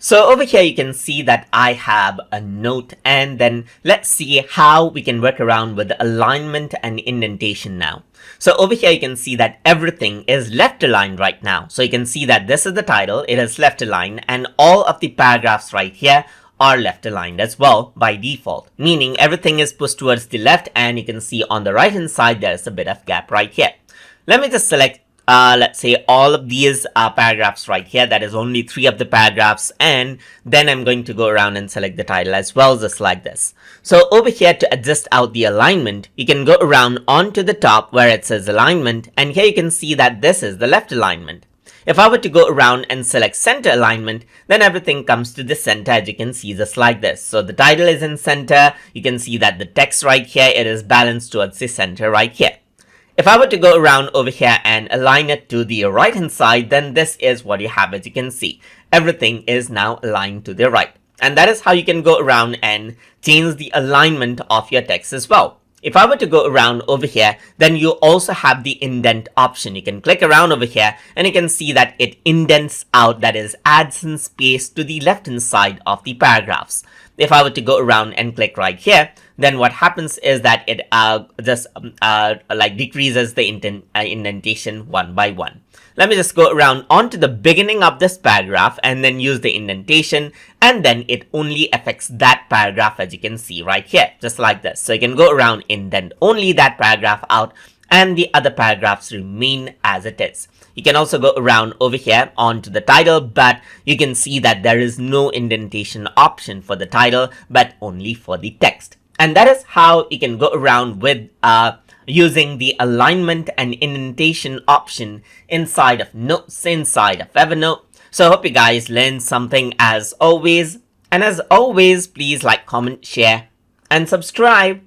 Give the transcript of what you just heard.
So over here you can see that I have a note, and then let's see how we can work around with the alignment and indentation now. So over here you can see that everything is left aligned right now. So you can see that this is the title, it is left aligned, and all of the paragraphs right here are left aligned as well by default, meaning everything is pushed towards the left, and you can see on the right hand side there's a bit of gap right here. Let me just select let's say all of these paragraphs right here. That is only 3 of the paragraphs, and then I'm going to go around and select the title as well, just like this. So over here, to adjust out the alignment, you can go around onto the top where it says alignment, and here you can see that this is the left alignment. If I were to go around and select center alignment, then everything comes to the center, as you can see, just like this. So the title is in center. You can see that the text right here, it is balanced towards the center right here. If I were to go around over here and align it to the right hand side, then this is what you have. As you can see, everything is now aligned to the right. And that is how you can go around and change the alignment of your text as well. If I were to go around over here, then you also have the indent option. You can click around over here and you can see that it indents out, that is, adds some space to the left hand side of the paragraphs. If I were to go around and click right here, then what happens is that it just decreases the indentation one by one. Let me just go around onto the beginning of this paragraph and then use the indentation, and then it only affects that paragraph, as you can see right here, just like this. So you can go around, indent only that paragraph out, and the other paragraphs remain as it is. You can also go around over here onto the title, but you can see that there is no indentation option for the title, but only for the text. And that is how you can go around with using the alignment and indentation option inside of Notes, inside of Evernote. So I hope you guys learned something as always. And as always, please like, comment, share, and subscribe.